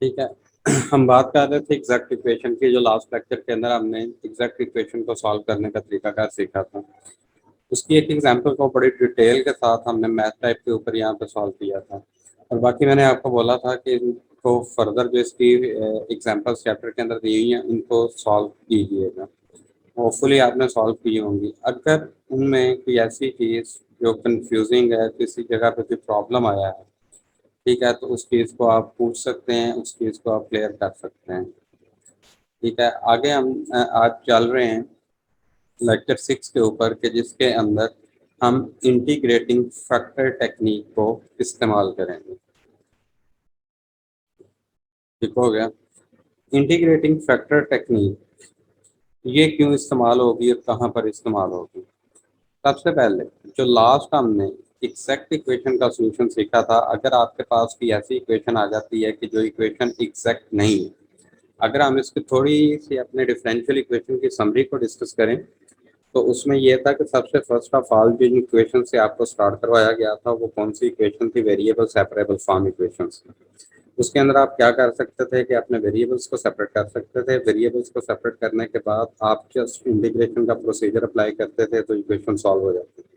ठीक है। हम बात कर रहे थे एग्जैक्ट इक्वेशन की, जो लास्ट लेक्चर के अंदर हमने एग्जैक्ट इक्वेशन को सॉल्व करने का तरीका क्या सीखा था। उसकी एक एग्जांपल को बड़ी डिटेल के साथ हमने मैथ टाइप के ऊपर यहाँ पे सॉल्व किया था। और बाकी मैंने आपको बोला था कि इनको फर्दर जो इसकी एग्जांपल्स चैप्टर के अंदर दी हुई हैं इनको सॉल्व कीजिएगा। होपफुली आपने सॉल्व की होंगी। अगर उनमें कोई ऐसी चीज़ जो कंफ्यूजिंग है, किसी जगह पे कोई प्रॉब्लम आया है, ठीक है, तो उस चीज़ को आप पूछ सकते हैं, उस चीज़ को आप क्लियर कर सकते हैं। ठीक है, आगे हम आज चल रहे हैं लेक्चर 6 के ऊपर के, जिसके अंदर हम इंटीग्रेटिंग फैक्टर टेक्निक को इस्तेमाल करेंगे। ठीक हो गया। इंटीग्रेटिंग फैक्टर टेक्निक ये क्यों इस्तेमाल होगी और कहाँ पर इस्तेमाल होगी। सबसे पहले जो लास्ट हमने एग्जैक्ट इक्वेशन का सॉल्यूशन सीखा था, अगर आपके पास कोई ऐसी इक्वेशन आ जाती है कि जो इक्वेशन एग्जैक्ट नहीं है, अगर हम इसकी थोड़ी सी अपने डिफरेंशियल इक्वेशन की समरी को डिस्कस करें, तो उसमें यह था कि सबसे फर्स्ट ऑफ ऑल जो इक्वेशन से आपको स्टार्ट करवाया गया था वो कौन सी इक्वेशन थी, वेरिएबल सेपरेबल फॉर्म इक्वेशन। उसके अंदर आप क्या कर सकते थे कि अपने वेरिएबल्स को सेपरेट कर सकते थे। वेरिएबल्स को सेपरेट करने के बाद आप जस्ट इंटीग्रेशन का प्रोसीजर अप्लाई करते थे तो इक्वेशन सॉल्व हो जाती थी।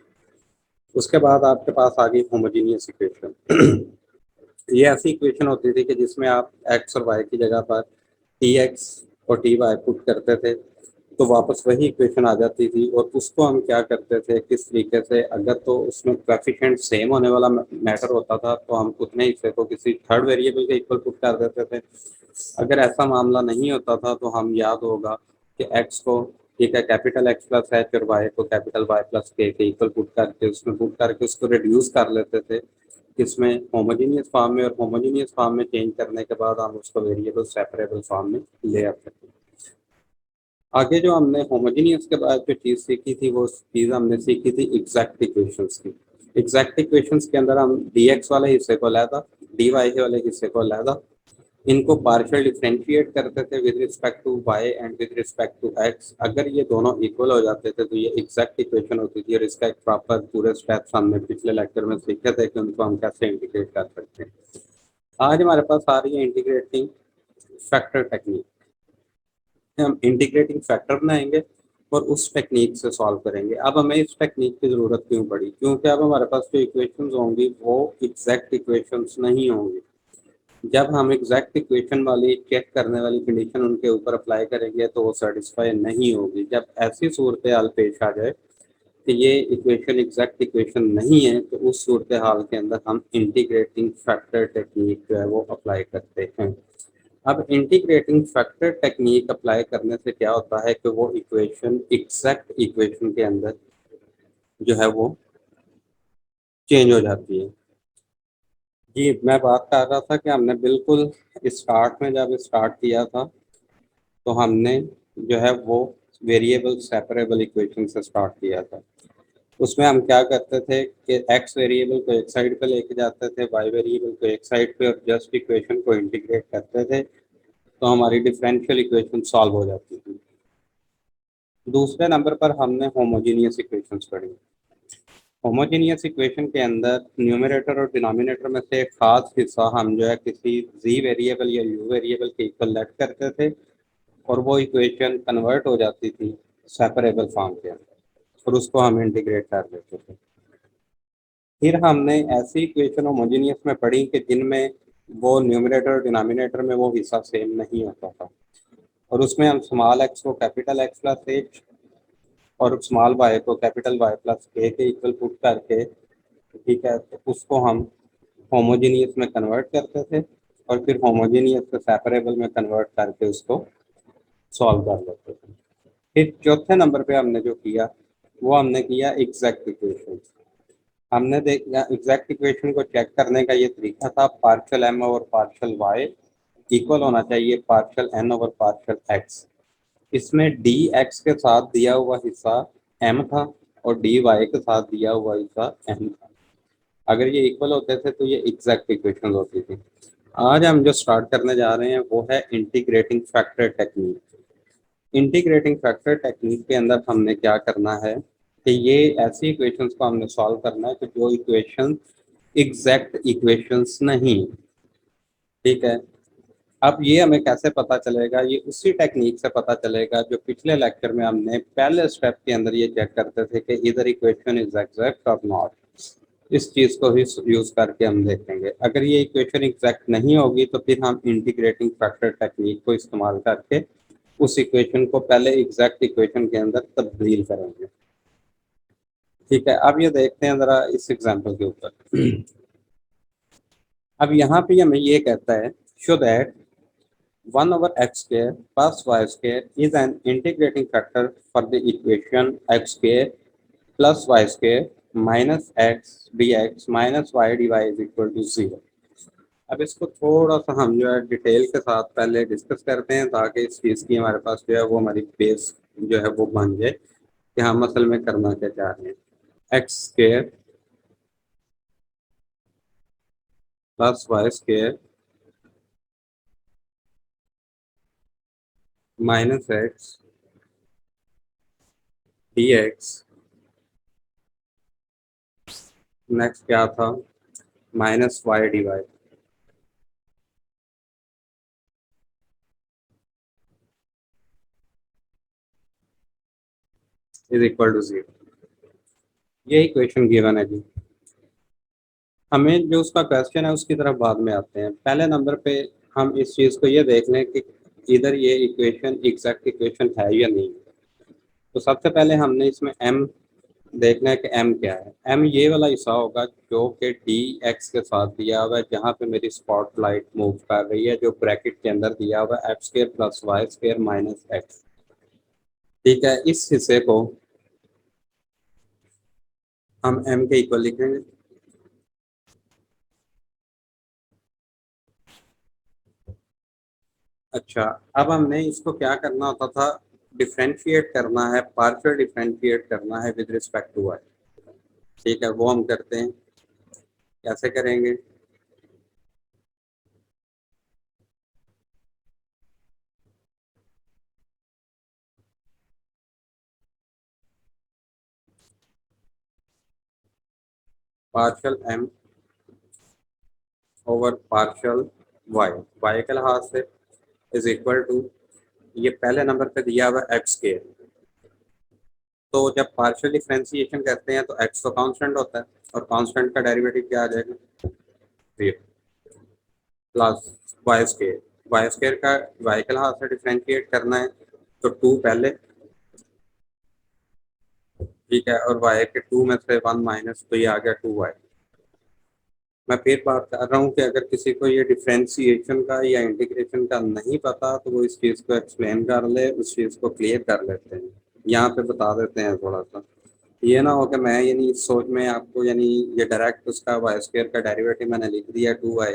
उसके बाद आपके पास आ गई होमोजीनियस इक्वेशन। ये ऐसी इक्वेशन होती थी कि जिसमें आप एक्स और वाई की जगह पर टी एक्स और टी वाई पुट करते थे तो वापस वही इक्वेशन आ जाती थी। और उसको हम क्या करते थे, किस तरीके से, अगर तो उसमें कोएफिशिएंट सेम होने वाला मैटर होता था तो हम उतने हिस्से को किसी थर्ड वेरिएबल के इक्वल पुट कर देते थे। अगर ऐसा मामला नहीं होता था तो हम, याद होगा कि एक्स को, ठीक है, कैपिटल एक्स प्लस एच और वाई को कैपिटल वाई प्लस के इक्वल पुट करके उसमें पुट करके उसको रिड्यूस कर लेते थे किसमें, होमोजीनियस फॉर्म में। और होमोजीनियस फॉर्म में चेंज करने के बाद हम उसको वेरिएबल सेपरेबल फॉर्म में ले आते थे। आगे जो हमने होमोजीनियस के बाद जो चीज़ सीखी थी वो चीज़ हमने सीखी थी एग्जैक्ट इक्वेशंस की। एग्जैक्ट इक्वेशंस के अंदर हम डी एक्स वाले हिस्से को अलहदा, डी वाई वाले हिस्से को अलहदा, इनको पार्शियल डिफरेंशिएट करते थे with respect to y and with respect to x. अगर ये दोनों इक्वल हो जाते थे तो ये एग्जैक्ट इक्वेशन होती थी। और इसका एक प्रॉपर पूरे स्टेप्स हमने पिछले लेक्चर में सीखे थे कि उनको हम कैसे इंटीग्रेट कर सकते हैं। आज हमारे पास आ रही है इंटीग्रेटिंग फैक्टर टेक्निक। हम इंटीग्रेटिंग फैक्टर बनाएंगे और उस टेक्निक से सॉल्व करेंगे। अब हमें इस टेक्निक की ज़रूरत क्यों पड़ी, क्योंकि अब हमारे पास जो इक्वेशंस होंगी वो एग्जैक्ट इक्वेशंस नहीं होंगी। जब हम एग्जैक्ट इक्वेशन वाली चेक करने वाली कंडीशन उनके ऊपर अप्लाई करेंगे तो वो सेटिस्फाई नहीं होगी। जब ऐसी सूरत हाल पेश आ जाए कि ये इक्वेशन एग्जैक्ट इक्वेशन नहीं है तो उस सूरत हाल के अंदर हम इंटीग्रेटिंग फैक्टर टेक्निक जो है वो अप्लाई करते हैं। अब इंटीग्रेटिंग फैक्टर टेक्निक अप्लाई करने से क्या होता है कि वो इक्वेशन एग्जैक्ट इक्वेशन के अंदर जो है वो चेंज हो जाती है। जी, मैं बात कर रहा था कि हमने बिल्कुल स्टार्ट में जब स्टार्ट किया था तो हमने जो है वो वेरिएबल सेपरेबल इक्वेशन से स्टार्ट किया था। उसमें हम क्या करते थे कि एक्स वेरिएबल को एक साइड पे लेके जाते थे, वाई वेरिएबल को एक साइड पे, और जस्ट इक्वेशन को इंटीग्रेट करते थे तो हमारी डिफरेंशियल इक्वेशन सॉल्व हो जाती थी। दूसरे नंबर पर हमने होमोजीनियस इक्वेशंस पढ़ी। होमोजीनियस इक्वेशन के अंदर न्यूमरेटर और डिनोमिनेटर में से एक खास हिस्सा हम जो है किसी जी वेरिएबल या यू वेरिएबल के इक्वल लेट करते थे और वो इक्वेशन कन्वर्ट हो जाती थी सेपरेबल फॉर्म के अंदर और उसको हम इंटीग्रेट कर देते थे। फिर हमने ऐसी इक्वेशन होमोजीनियस में पढ़ी कि जिनमें वो न्यूमरेटर और डिनोमिनेटर में वो हिस्सा सेम नहीं होता था और उसमें हम स्मॉल एक्स को कैपिटल एक्स प्लस एच और स्मॉल वाई को कैपिटल वाई प्लस के इक्वल पुट करके, ठीक है, तो उसको हम होमोजीनियस में कन्वर्ट करते थे और फिर होमोजीनियस से सेपरेबल में कन्वर्ट करके उसको सॉल्व कर लेते थे। फिर चौथे नंबर पे हमने जो किया वो हमने किया एग्जैक्ट इक्वेशन। हमने देखा एग्जैक्ट इक्वेशन को चेक करने का ये तरीका था, partial M over partial y equal होना चाहिए partial N over partial x. इसमें डी एक्स के साथ दिया हुआ हिस्सा एम था और डी वाई के साथ दिया हुआ हिस्सा एन था। अगर ये इक्वल होते थे तो ये एग्जैक्ट इक्वेशन होती थी। आज हम जो स्टार्ट करने जा रहे हैं वो है integrating factor technique. Integrating factor technique के अंदर हमने क्या करना है कि ये ऐसी इक्वेशंस को हमने सॉल्व करना है कि जो इक्वेशन एग्जैक्ट इक्वेशंस नहीं, ठीक है। अब ये हमें कैसे पता चलेगा, ये उसी टेक्निक से पता चलेगा जो पिछले लेक्चर में हमने पहले स्टेप के अंदर ये चेक करते थे कि इधर इक्वेशन इज एग्जैक्ट और नॉट। इस चीज को ही यूज करके हम देखेंगे। अगर ये इक्वेशन एग्जैक्ट नहीं होगी तो फिर हम इंटीग्रेटिंग फैक्टर टेक्निक को इस्तेमाल करके उस इक्वेशन को पहले एग्जैक्ट इक्वेशन के अंदर तब्दील करेंगे। ठीक है, अब ये देखते हैं जरा इस एग्जाम्पल के ऊपर। अब यहाँ पे हमें ये कहता है show that 1/x² plus y² is an integrating factor for the equation x² plus y² minus x dx minus y dy is equal to 0। अब इसको थोड़ा सा हम जो है डिटेल के साथ पहले डिस्कस करते हैं ताकि इस चीज़ की हमारे पास जो है वो हमारी बेस जो है वो बन जाए कि हम असल में करना क्या चाह रहे हैं। x² plus y² minus x dx, next क्या था, minus y dy is equal to 0। ये इक्वेशन गिवन है जी। हमें जो उसका क्वेश्चन है उसकी तरफ बाद में आते हैं। पहले नंबर पे हम इस चीज़ को ये देख लें कि इधर ये इक्वेशन एग्जैक्ट इक्वेशन है या नहीं। तो सबसे पहले हमने इसमें m देखना है कि m क्या है। m ये वाला हिस्सा होगा जो कि dx के साथ दिया हुआ है, जहाँ पे मेरी स्पॉटलाइट मूव कर रही है, जो ब्रैकेट के अंदर दिया हुआ है x² plus y² minus x। ठीक है, इस हिस्से को हम m के इक्वल लिखेंगे। अच्छा, अब हमने इसको क्या करना होता था, डिफ्रेंशिएट करना है, पार्शियल डिफ्रेंशिएट करना है विद रिस्पेक्ट टू वाई। ठीक है, वो हम करते हैं। कैसे करेंगे, partial M over partial y, y के लिहाज से इज इक्वल टू, ये पहले नंबर पे दिया हुआ एक्स के। तो जब पार्शियल डिफ्रेंशिएशन करते हैं तो एक्स तो कांस्टेंट होता है और कांस्टेंट का डेरिवेटिव क्या आ जाएगा, 0 plus y square. Y square का वाई के लिहाज से डिफ्रेंशिएट करना है तो 2 पहले, ठीक है, और वाई के 2 में से 1 माइनस, तो ये आ गया 2y। मैं फिर बात कर रहा हूँ कि अगर किसी को ये डिफ्रेंशिएशन का या इंटीग्रेशन का नहीं पता तो वो इस चीज़ को एक्सप्लेन कर ले, उस चीज़ को क्लियर कर लेते हैं। यहाँ पे बता देते हैं थोड़ा सा, ये ना हो कि मैं यानी इस सोच में आपको यानी ये डायरेक्ट उसका वाई स्क्वायर का डेरिवेटिव मैंने लिख दिया 2y,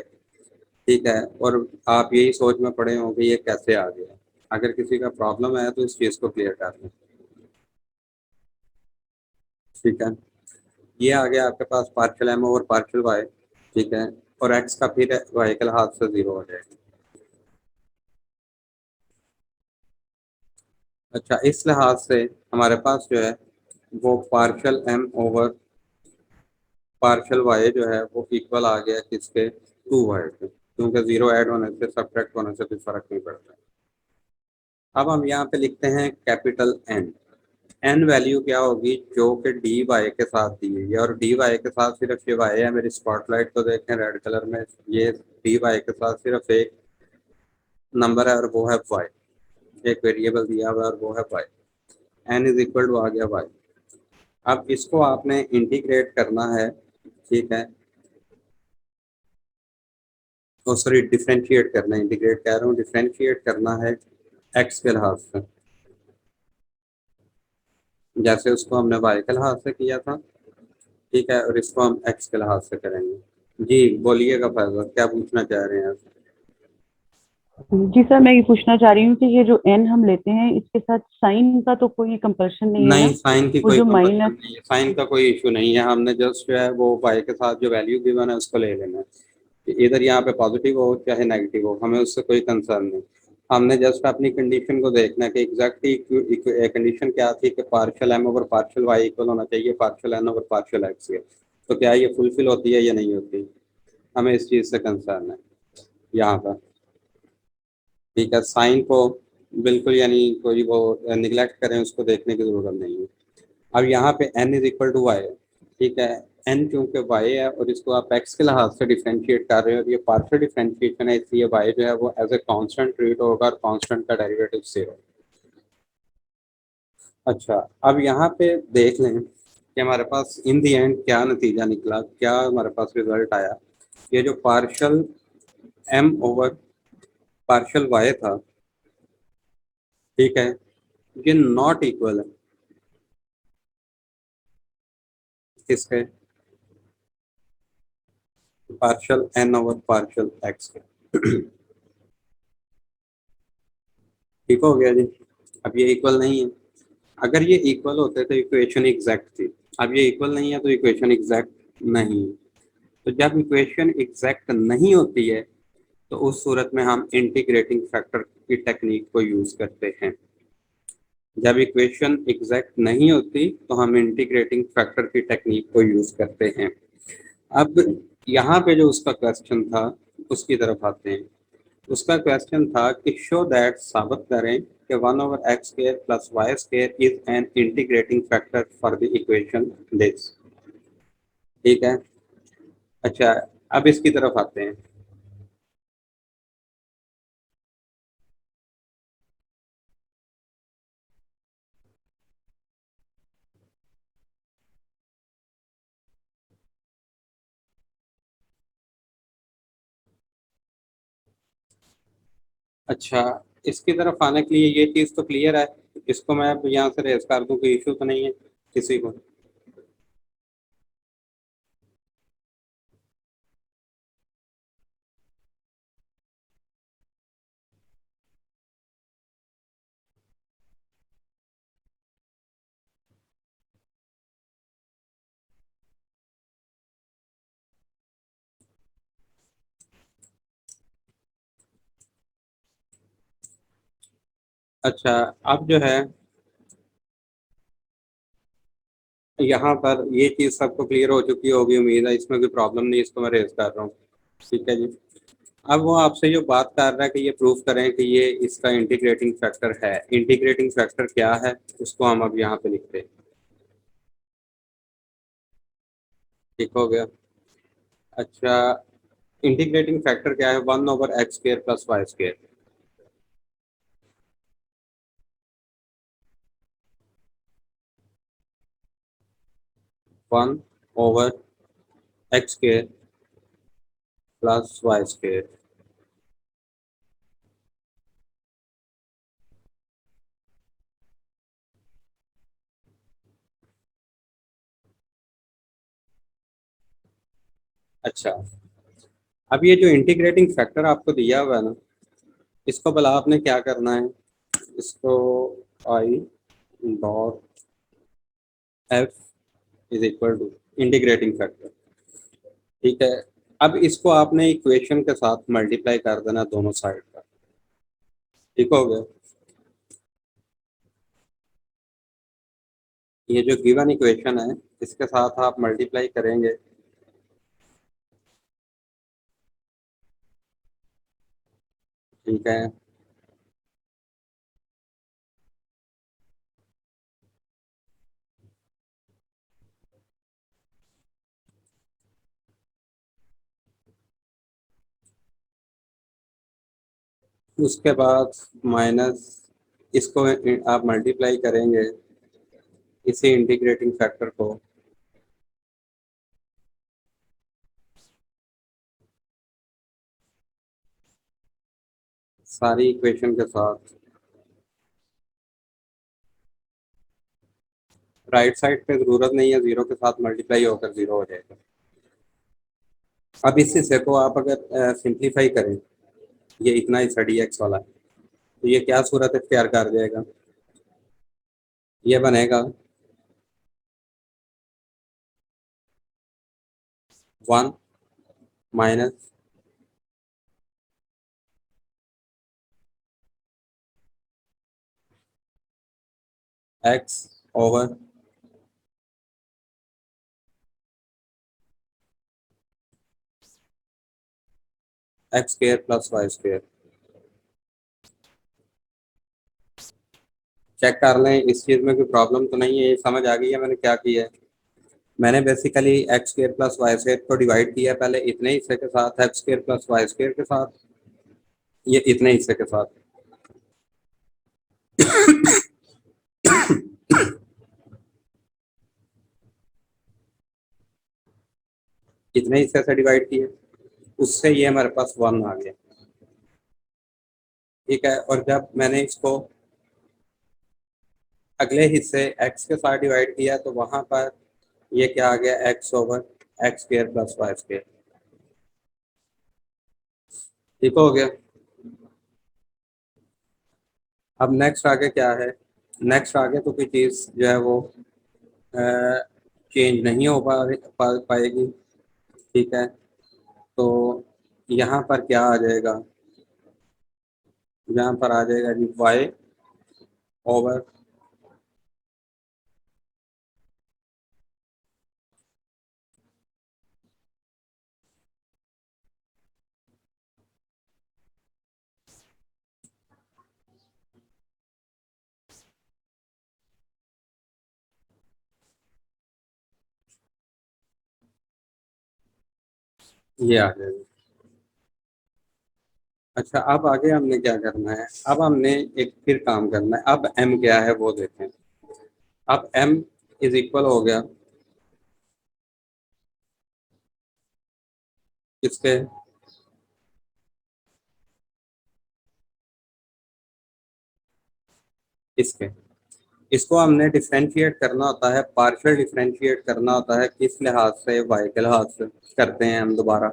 ठीक है, और आप यही सोच में पड़े हो कि ये कैसे आ गया। अगर किसी का प्रॉब्लम है तो इस चीज़ को क्लियर कर लें। ठीक है, ये आ गया आपके पास partial M over partial Y. ठीक है, और एक्स का फिर वाई के लिहाज से 0 हो जाएगा। अच्छा, इस लिहाज से हमारे पास जो है वो partial M over partial y जो है वो इक्वल आ गया किसके, 2y के, क्योंकि 0 ऐड होने से सब्ट्रैक्ट होने से कोई फर्क नहीं पड़ता। अब हम यहाँ पे लिखते हैं कैपिटल एन। एन वैल्यू क्या होगी, जो कि डी वाई के साथ दी हुई है, और डी वाई के साथ सिर्फ ये वाई है। मेरी स्पॉटलाइट को देखें रेड कलर में, ये डी वाई के साथ सिर्फ एक नंबर है और वो है वाई, एक वेरिएबल दिया हुआ है और वो है Y. N is equal to आ गया वाई। अब इसको आपने इंटीग्रेट करना है, ठीक है, तो सॉरी डिफ्रेंशिएट करना है, इंटीग्रेट कह रहा हूँ, डिफ्रेंशिएट करना है एक्स के लिहाज से, जैसे उसको हमने वाई के लिहाज से किया था। ठीक है, और इसको हम एक्स के लिहाज से करेंगे। जी बोलिएगा फैजल, क्या पूछना चाह रहे हैं आप। जी सर, मैं ये पूछना चाह रही हूँ कि ये जो एन हम लेते हैं इसके साथ साइन का तो कोई कंपल्शन नहीं है नहीं, ना? साइन की वो कोई जो कंपल्शन माइनस। नहीं है, साइन का कोई इशू नहीं है। हमने जस्ट जो है वो वाई के साथ जो वैल्यू गिवन है उसको ले लेना है, कि इधर यहाँ पे पॉजिटिव हो चाहे नेगेटिव हो, हमें उससे कोई कंसर्न नहीं। हमने जस्ट अपनी कंडीशन को देखना है कि एग्जैक्टली कंडीशन क्या थी कि partial M over partial y equal होना चाहिए partial N over partial x के। तो क्या ये फुलफिल होती है या नहीं होती, हमें इस चीज़ से कंसर्न है यहाँ पर। ठीक है, साइन को बिल्कुल यानी कोई वो निगलेक्ट करें, उसको देखने की जरूरत नहीं है। अब यहाँ पे n is equal to y, ठीक है, n क्योंकि y है और इसको आप x के लिहाज से डिफरेंशिएट कर रहे हो और ये पार्शियल डिफरेंशिएशन है, इसलिए y जो है वो एज ए कांस्टेंट ट्रीट होगा और कांस्टेंट का डेरिवेटिव 0। अच्छा, अब यहाँ पे देख लें कि हमारे पास इन दी एंड क्या नतीजा निकला, क्या हमारे पास रिजल्ट आया। ये जो partial m over partial y था, ठीक है, ये नॉट इक्वल है किसके, partial n over partial x के। ठीक हो गया जी। अब ये इक्वल नहीं है, अगर ये इक्वल होते तो इक्वेशन एग्जैक्ट थी। अब ये इक्वल नहीं है तो इक्वेशन एग्जैक्ट नहीं है। तो जब इक्वेशन एग्जैक्ट नहीं होती है तो उस सूरत में हम इंटीग्रेटिंग फैक्टर की टेक्निक को यूज करते हैं। जब इक्वेशन एग्जैक्ट नहीं होती तो हम इंटीग्रेटिंग फैक्टर की टेक्निक को यूज करते हैं। अब यहाँ पे जो उसका क्वेश्चन था उसकी तरफ आते हैं। उसका क्वेश्चन था कि शो दैट, साबित करें कि 1/x² plus y² is an integrating factor for the equation this. ठीक है। अच्छा, अब इसकी तरफ आते हैं। अच्छा, इसकी तरफ आने के लिए ये चीज़ तो क्लियर है, इसको मैं अब यहाँ से रेज कर दूं, कोई इशू तो नहीं है किसी को। अच्छा, अब जो है यहाँ पर ये चीज़ सबको क्लियर हो चुकी होगी, उम्मीद है इसमें कोई प्रॉब्लम नहीं, इसको मैं रेज कर रहा हूँ। ठीक है जी। अब वो आपसे जो बात कर रहा है कि ये प्रूव करें कि ये इसका इंटीग्रेटिंग फैक्टर है, इंटीग्रेटिंग फैक्टर क्या है उसको हम अब यहाँ पे लिखते हैं। ठीक हो गया। अच्छा, इंटीग्रेटिंग फैक्टर क्या है, 1/x² plus y²। 1/x² plus y²। अच्छा, अब ये जो इंटीग्रेटिंग फैक्टर आपको दिया हुआ है ना, इसको भला आपने क्या करना है, इसको I dot F is equal to integrating factor. ठीक है। अब इसको आपने इक्वेशन के साथ मल्टीप्लाई कर देना दोनों साइड का। ठीक हो गया। ये जो गिवन इक्वेशन है इसके साथ आप मल्टीप्लाई करेंगे। ठीक है। उसके बाद माइनस, इसको आप मल्टीप्लाई करेंगे इसी इंटीग्रेटिंग फैक्टर को सारी इक्वेशन के साथ। राइट साइड पे जरूरत नहीं है, जीरो के साथ मल्टीप्लाई होकर जीरो हो जाएगा। अब इस हिस्से को आप अगर सिंप्लीफाई करें, ये इतना ही डी एक्स वाला, तो ये क्या सूरत इख्तियार कर जाएगा, ये बनेगा 1 - x over x² plus y²। Check कर लें इस चीज़ में कोई प्रॉब्लम तो नहीं है। ये समझ आ गई है मैंने क्या किया है। मैंने basically x square plus y square को डिवाइड किया है पहले इतने हिस्से के साथ, x square plus y square के साथ, ये इतने हिस्से के साथ। इतने हिस्से से डिवाइड किए, उससे ये हमारे पास 1 आ गया। ठीक है, और जब मैंने इसको अगले हिस्से एक्स के साथ डिवाइड किया तो वहां पर ये क्या आ गया, x over x square plus y square. ठीक हो गया। अब नेक्स्ट आगे क्या है, नेक्स्ट आगे तो कोई चीज़ जो है वो चेंज नहीं हो पाएगी। ठीक है, तो यहाँ पर क्या आ जाएगा, यहाँ पर आ जाएगा जी वाई ओवर ये आ जाएगा। अच्छा, अब आगे हमने क्या करना है, अब हमने एक फिर काम करना है। अब m क्या है वो देखें। अब m इज इक्वल हो गया किसके, इसके। इसको हमने डिफरेंशिएट करना होता है, पार्शियल डिफरेंशिएट करना होता है किस लिहाज से, y के लिहाज से करते हैं हम दोबारा।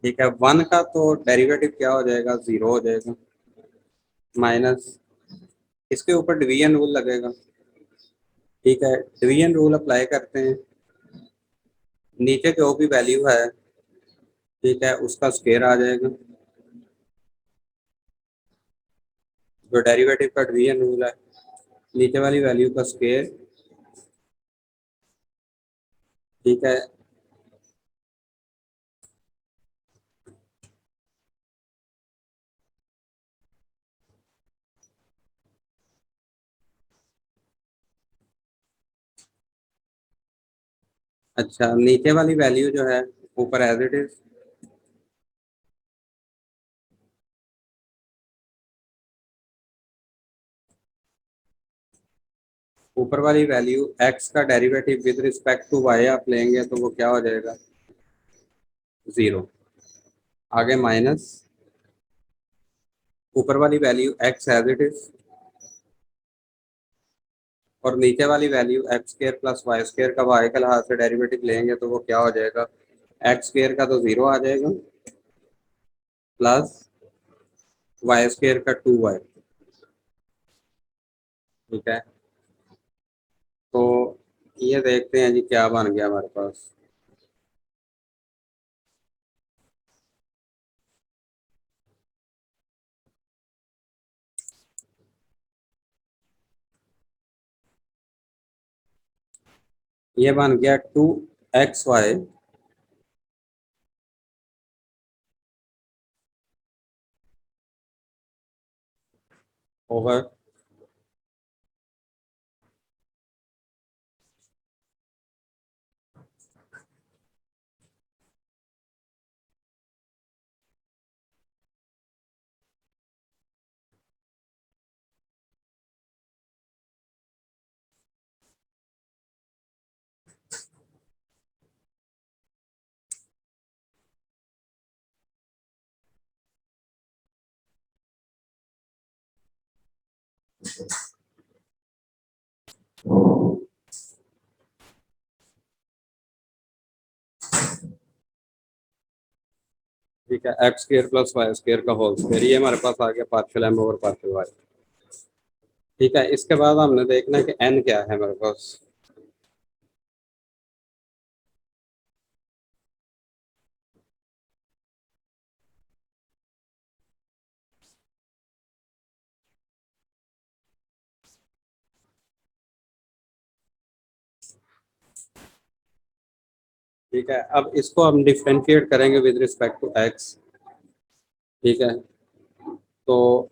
ठीक है, 1 का तो डेरिवेटिव क्या हो जाएगा, 0 हो जाएगा, माइनस इसके ऊपर डिवीजन रूल लगेगा। ठीक है, डिवीजन रूल अप्लाई करते हैं, नीचे जो भी वैल्यू है, ठीक है, उसका स्क्वायर आ जाएगा। जो डेरिवेटिव का डिवीजन रूल है, नीचे वाली वैल्यू का स्क्वायर। ठीक है, अच्छा नीचे वाली वैल्यू जो है ऊपर एज इट इज, ऊपर वाली वैल्यू x का derivative with respect to y आप लेंगे तो वो क्या हो जाएगा, 0। आगे माइनस ऊपर वाली value x as it is, और नीचे वाली value x square plus y square का y के लिहाज से डेरिवेटिव लेंगे तो वो क्या हो जाएगा, एक्स स्क्र का तो 0 आ जाएगा, प्लस वाई स्क्र का 2y। ठीक है, तो ये देखते हैं जी क्या बन गया हमारे पास। ये बन गया 2xy ओवर ठीक है, x square plus y square का होल स्क्वायर, ये हमारे पास आ गया partial m over partial y। ठीक है, इसके बाद हमने देखना है कि n क्या है हमारे पास। ठीक है, अब इसको हम डिफ्रेंशिएट करेंगे विद रिस्पेक्ट टू एक्स। ठीक है, तो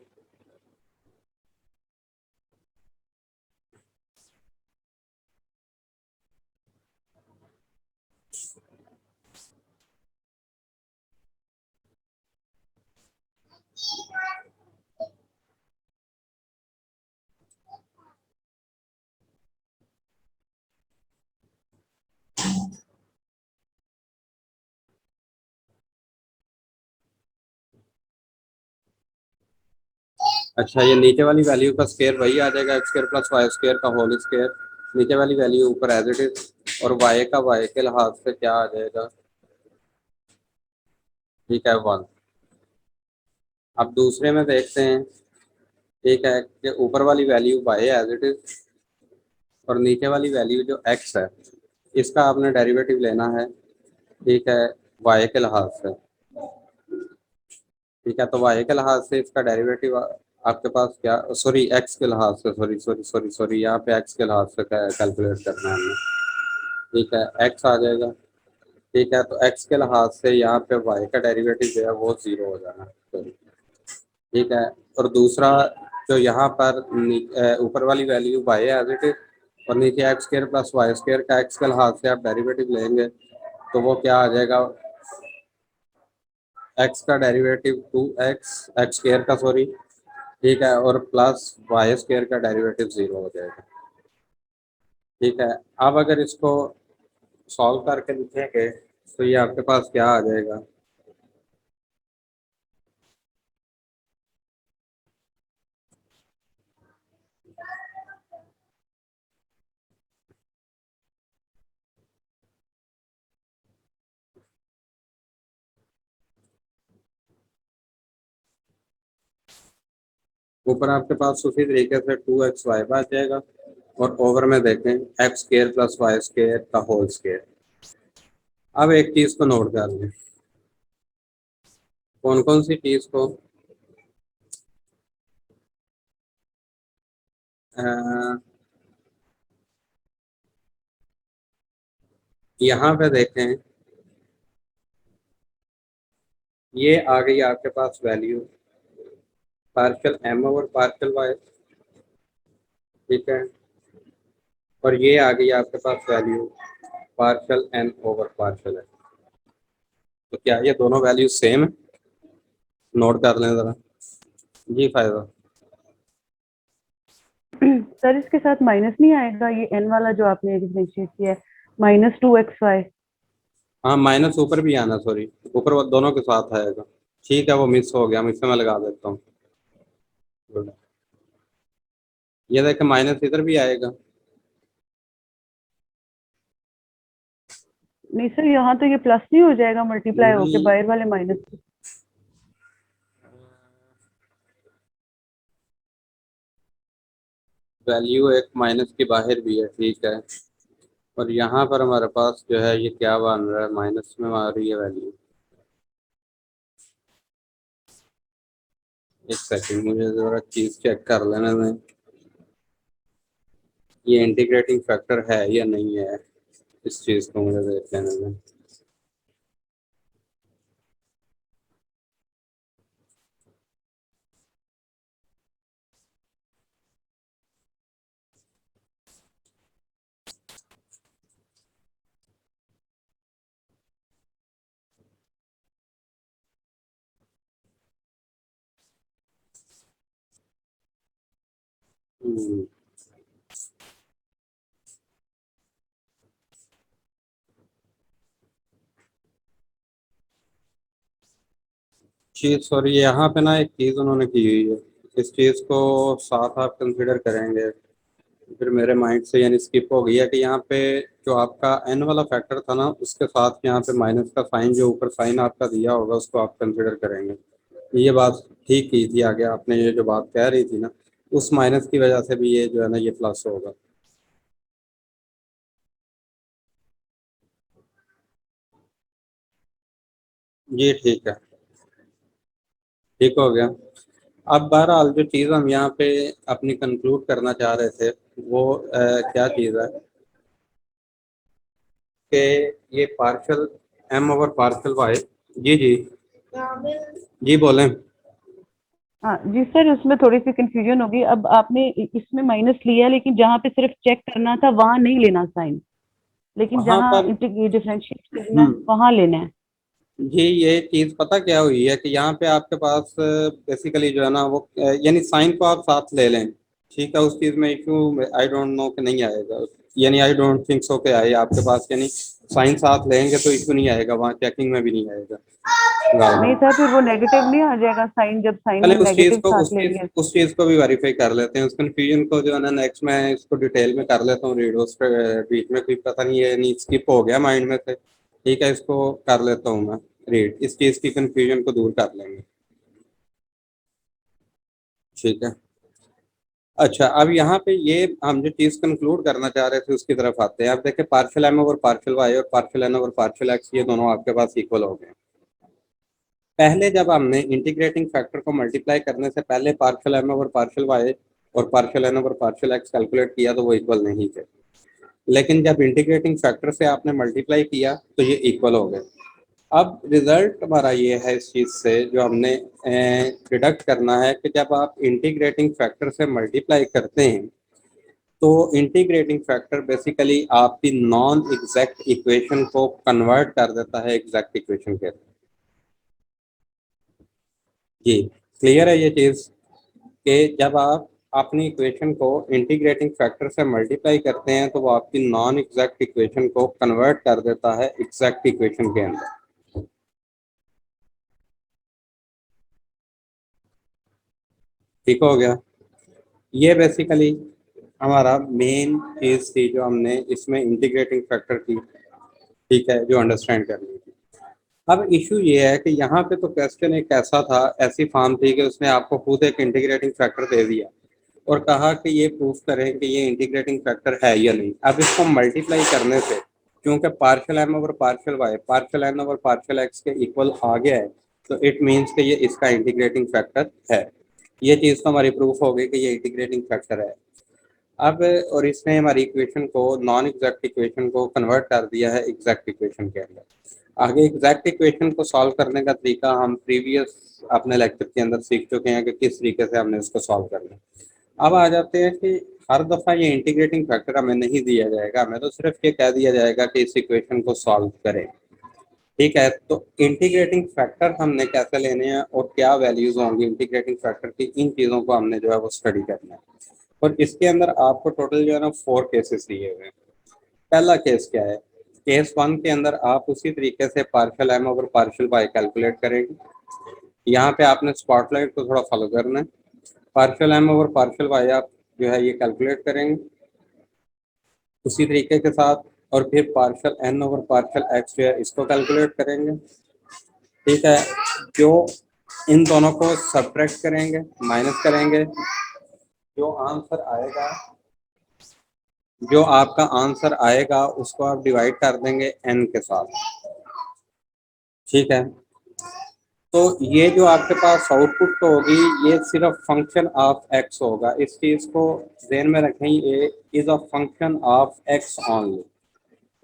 अच्छा, ये नीचे वाली वैल्यू का स्क्वायर वही आ जाएगा, x square plus y square का होल स्क्वायर। नीचे वाली वैल्यू ऊपर एज इट इज, और वाई का वाई के लिहाज से क्या आ जाएगा? ठीक है, 1। अब दूसरे में देखते हैं। ठीक है, कि ऊपर वाली value y as it is, और नीचे वाली वैल्यू जो एक्स है, इसका आपने डेरिवेटिव लेना है। ठीक है, वाई के लिहाज से। ठीक है, तो वाई के लिहाज से इसका डेरिवेटिव आपके पास क्या, सॉरी एक्स के लिहाज से, सॉरी सॉरी सॉरी सॉरी, यहाँ पे एक्स के लिहाज से कैलकुलेट करना है हमें। ठीक है, एक्स आ जाएगा। ठीक है, तो एक्स के लिहाज से यहाँ पे वाई का डेरिवेटिव जो है वो 0 हो जाना। सॉरी। ठीक है, और दूसरा जो यहाँ पर ऊपर वाली वैल्यू वाई है एज इट इज, और नीचे x square plus y square का एक्स के लिहाज से आप डेरिवेटिव लेंगे, तो वो क्या आ जाएगा? एक्स का डेरिवेटिव 2x, एक्स स्क्वायर का सॉरी। ठीक है, और प्लस वाई स्क्वायर का डेरिवेटिव 0 हो जाएगा। ठीक है, अब अगर इसको सॉल्व करके लिखेंगे तो ये आपके पास क्या आ जाएगा? ऊपर आपके पास उसी तरीके से 2xy आ जाएगा, और ओवर में देखें x square plus y square का होल स्क्वायर। अब एक चीज को नोट कर लें। कौन कौन सी चीज को? यहाँ पे देखें, ये आ गई आपके पास value partial M over partial Y. ठीक है, और ये आ गई आपके पास value partial N over partial है। तो क्या ये दोनों वैल्यू सेम है? नोट कर लें जरा। जी फायदा। सर इसके साथ माइनस नहीं आएगा, ये एन वाला जो आपने डिफरेंशिएट किया है, -2xy। हाँ, माइनस ऊपर भी आना, सॉरी, ऊपर वो दोनों के साथ आएगा। ठीक है, वो मिस हो गया, मिस में लगा देता हूँ। गुड। ये देखें, माइनस इधर भी आएगा। नहीं सर, यहाँ तो ये प्लस नहीं हो जाएगा मल्टीप्लाई होके नहीं, बाहर वाले माइनस? वैल्यू एक माइनस की बाहर भी है। ठीक है, और यहाँ पर हमारे पास जो है ये क्या बन रहा है, माइनस में आ रही है वैल्यू। एक सेकंड, मुझे जरा चीज चेक कर लेने दें, ये इंटीग्रेटिंग फैक्टर है या नहीं है। इस चीज को मुझे देख लेने दें। हम्म, चीज, सॉरी, यहाँ पे ना एक चीज उन्होंने की हुई है। इस चीज को साथ आप कंसिडर करेंगे, फिर मेरे माइंड से यानी स्किप हो गई है कि यहाँ पे जो आपका एन वाला फैक्टर था ना, उसके साथ यहाँ पे माइनस का साइन, जो ऊपर साइन आपका दिया होगा, उसको आप कंसिडर करेंगे। ये बात ठीक की थी आगे आपने, ये जो बात कह रही थी ना, उस माइनस की वजह से भी ये जो है ना ये प्लस होगा। ये ठीक है, ठीक हो गया। अब बहरहाल जो चीज़ हम यहाँ पे अपनी कंक्लूड करना चाह रहे थे वो क्या चीज़ है? कि ये partial M over partial Y. जी जी जी बोलें। हाँ जी सर, उसमें थोड़ी सी कंफ्यूजन होगी। अब आपने इसमें माइनस लिया, लेकिन जहाँ पे सिर्फ चेक करना था वहां नहीं लेना साइन, लेकिन वहां जहाँ पर डिफरेंशिएट करना है वहां लेना है। जी ये चीज पता क्या हुई है कि यहाँ पे आपके पास बेसिकली जो है ना वो यानी साइन को आप साथ ले लें। ठीक है, उस चीज में इशू आई डोंट नो कि नहीं आएगा, यानी आई डोंट थिंक सो के आए आपके पास, यानी साइन साथ लेंगे तो इशू नहीं आएगा, वहाँ चेकिंग में भी नहीं आएगा नहीं गालबन। सर, फिर वो नेगेटिव नहीं आ जाएगा साइन, जब साइन पहले हम नेगेटिव साथ लेंगे? उस चीज को भी वेरीफाई कर लेते हैं, उस कंफ्यूजन को जो है ना नेक्स्ट मैं इसको डिटेल में कर लेता हूँ रीड, उस पे बीच में कोई पता नहीं है नहीं स्किप हो गया माइंड में से। ठीक है, इसको कर लेता हूँ मैं रीड, इस चीज की कंफ्यूजन को दूर कर लेंगे। ठीक है। अच्छा, अब यहाँ पे ये हम जो चीज कंक्लूड करना चाह रहे थे उसकी तरफ आते हैं। अब देखिए partial M over partial Y और partial N over partial X ये दोनों आपके पास इक्वल हो गए। पहले जब हमने इंटीग्रेटिंग फैक्टर को मल्टीप्लाई करने से पहले partial M over partial Y और partial N over partial X calculate किया तो वो इक्वल नहीं थे, लेकिन जब इंटीग्रेटिंग फैक्टर से आपने मल्टीप्लाई किया तो ये इक्वल हो गए। अब रिजल्ट हमारा ये है इस चीज से जो हमने डिडक्ट करना है कि जब आप इंटीग्रेटिंग फैक्टर से मल्टीप्लाई करते हैं तो इंटीग्रेटिंग फैक्टर बेसिकली आपकी नॉन एग्जैक्ट इक्वेशन को कन्वर्ट कर देता है एग्जैक्ट इक्वेशन के अंदर। जी क्लियर है ये चीज कि जब आप अपनी इक्वेशन को इंटीग्रेटिंग फैक्टर से मल्टीप्लाई करते हैं तो वो आपकी नॉन एग्जैक्ट इक्वेशन को कन्वर्ट कर देता है एग्जैक्ट इक्वेशन के अंदर। ठीक हो गया। ये बेसिकली हमारा मेन चीज थी जो हमने इसमें इंटीग्रेटिंग फैक्टर की, ठीक है, जो अंडरस्टैंड करनी थी। अब इशू ये है कि यहाँ पे तो क्वेश्चन एक ऐसा था, ऐसी फॉर्म थी कि उसने आपको खुद एक इंटीग्रेटिंग फैक्टर दे दिया और कहा कि ये प्रूफ करें कि ये इंटीग्रेटिंग फैक्टर है या नहीं। अब इसको मल्टीप्लाई करने से क्योंकि partial M over partial y partial N over partial x के इक्वल आ गया है, तो इट मीन्स कि ये इसका इंटीग्रेटिंग फैक्टर है। ये चीज़ तो हमारी प्रूफ हो गई कि ये इंटीग्रेटिंग फैक्टर है। अब और इसने हमारी इक्वेशन को नॉन एग्जैक्ट इक्वेशन को कन्वर्ट कर दिया है एग्जैक्ट इक्वेशन के अंदर। आगे एग्जैक्ट इक्वेशन को सॉल्व करने का तरीका हम प्रीवियस अपने लेक्चर के अंदर सीख चुके हैं कि किस तरीके से हमने इसको सॉल्व करना है। अब आ जाते हैं कि हर दफ़ा ये इंटीग्रेटिंग फैक्टर हमें नहीं दिया जाएगा, हमें तो सिर्फ ये कह दिया जाएगा कि इस इक्वेशन को सॉल्व करें। ठीक है, तो इंटीग्रेटिंग फैक्टर हमने कैसे लेने हैं और क्या वैल्यूज होंगी इंटीग्रेटिंग फैक्टर की, इन चीज़ों को हमने जो है वो स्टडी करना है। और इसके अंदर आपको टोटल जो है ना 4 केसेस दिए हुए हैं। पहला केस क्या है? केस 1 के अंदर आप उसी तरीके से partial M over partial y calculate करेंगे। यहाँ पे आपने स्पॉटलाइट को थोड़ा फॉलो करना है। Partial M over partial y आप जो है ये कैलकुलेट करेंगे उसी तरीके के साथ, और फिर partial N over partial x जो है इसको कैलकुलेट करेंगे। ठीक है, जो इन दोनों को सब्ट्रैक्ट करेंगे, माइनस करेंगे, जो आंसर आएगा, जो आपका आंसर आएगा उसको आप डिवाइड कर देंगे एन के साथ। ठीक है, तो ये जो आपके पास आउटपुट तो होगी ये सिर्फ फंक्शन ऑफ एक्स होगा, इस चीज को ध्यान में रखें, ये is a function of x only.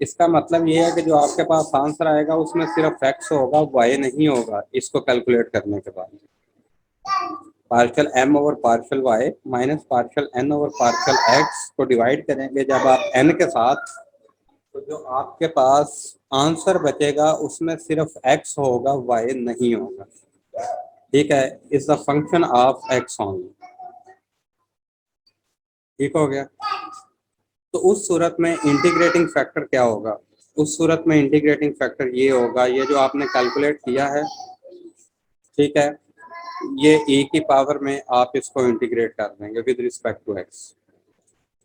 इसका मतलब ये है कि जो आपके पास आंसर आएगा उसमें सिर्फ एक्स होगा, वाई नहीं होगा इसको कैलकुलेट करने के बाद। Partial M over partial y minus partial N over partial x को डिवाइड करेंगे जब आप एन के साथ, तो जो आपके पास आंसर बचेगा उसमें सिर्फ एक्स होगा, वाई नहीं होगा। ठीक है, is the function of x only. ठीक हो गया। तो उस सूरत में इंटीग्रेटिंग फैक्टर क्या होगा? उस सूरत में इंटीग्रेटिंग फैक्टर ये होगा, ये जो आपने कैलकुलेट किया है, ठीक है, ये ए की पावर में आप इसको इंटीग्रेट कर देंगे विद रिस्पेक्ट टू एक्स।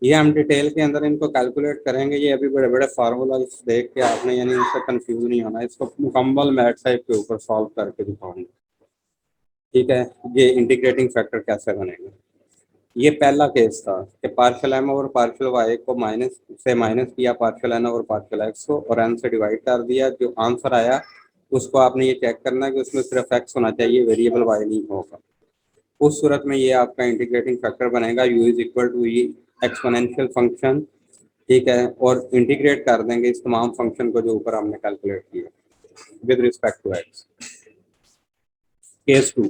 ये हम डिटेल के अंदर इनको कैलकुलेट करेंगे, ये अभी बड़े बड़े फार्मूला देख के आपने यानी इससे कंफ्यूज नहीं होना, इसको मुकम्मल मैथ टाइप के ऊपर सॉल्व करके दिखाऊंगा। ठीक है, ये इंटीग्रेटिंग फैक्टर कैसे बनेगा। ये पहला केस था कि partial M over partial y को माइनस से माइनस किया partial N over partial x को और एन से डिवाइड कर दिया, जो आंसर आया उसको आपने ये चेक करना है कि उसमें सिर्फ एक्स होना चाहिए, वेरिएबल वाई नहीं होगा। उस सूरत में ये आपका इंटीग्रेटिंग फैक्टर बनेगा, u is equal to e exponential function ठीक है, और इंटीग्रेट कर देंगे इस तमाम फंक्शन को जो ऊपर हमने कैलकुलेट किया with respect to x. Case 2,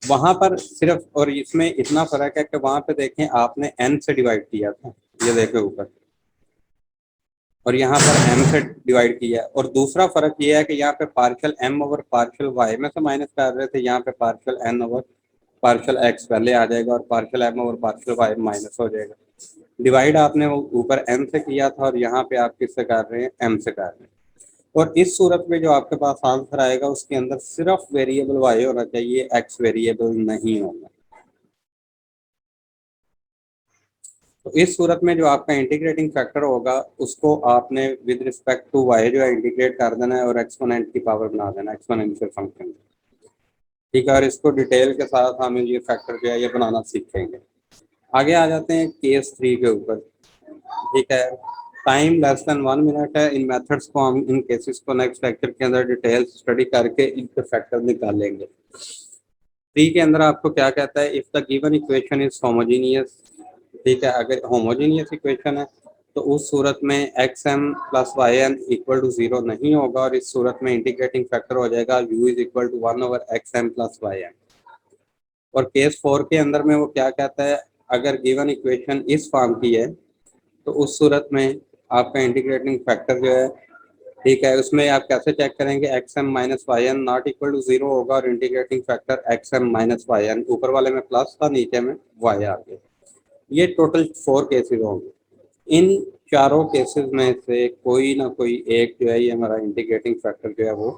वहां पर सिर्फ, और इसमें इतना फर्क है कि वहां पे देखें आपने n से डिवाइड किया था, ये देखें ऊपर, और यहाँ पर m से डिवाइड किया है। और दूसरा फर्क ये है कि यहाँ पे partial m over partial y में से माइनस कर रहे थे, यहाँ पे partial n over partial x पहले आ जाएगा और partial m over partial y minus हो जाएगा। डिवाइड आपने वो ऊपर n से किया था और यहाँ पे आप किससे कर रहे हैं, m से कर रहे हैं। और इस सूरत में जो आपके पास आंसर आएगा उसके अंदर सिर्फ वेरिएबल y होना चाहिए, x वेरिएबल नहीं होगा। तो इस सूरत में जो आपका इंटीग्रेटिंग फैक्टर होगा उसको आपने विद रिस्पेक्ट टू y जो है इंटीग्रेट कर देना है और एक्सपोनेंट की पावर बना देना, एक्सपोनेंशियल फंक्शन। ठीक है, और इसको डिटेल के साथ हम ये फैक्टर जो है ये बनाना सीखेंगे। आगे आ जाते हैं केस 3 के ऊपर। ठीक है, टाइम लेस देन 1 मिनट है। इन मेथड्स को हम, इन केसेस को नेक्स्ट लेक्चर के अंदर डिटेल स्टडी करके इनके फैक्टर निकालेंगे। 3 के अंदर आपको क्या कहता है, if the given equation is homogeneous. ठीक है, अगर होमोजीनियस इक्वेशन है तो उस सूरत में x m plus y n equal to 0 नहीं होगा, और इस सूरत में इंटीग्रेटिंग फैक्टर हो जाएगा u is equal to 1 over x m plus y n. और केस 4 के अंदर में वो क्या कहता है, अगर गिवन इक्वेशन इस फॉर्म की है तो उस सूरत में आपका इंटीग्रेटिंग फैक्टर जो है, ठीक है, उसमें आप कैसे चेक करेंगे, x m minus y n not equal to 0 होगा और integrating factor x m minus y n, ऊपर वाले में प्लस था नीचे में वाई आ गया। ये टोटल 4 केसेस होंगे। इन चारों केसेस में से कोई ना कोई एक जो है ये हमारा इंटीग्रेटिंग फैक्टर जो है वो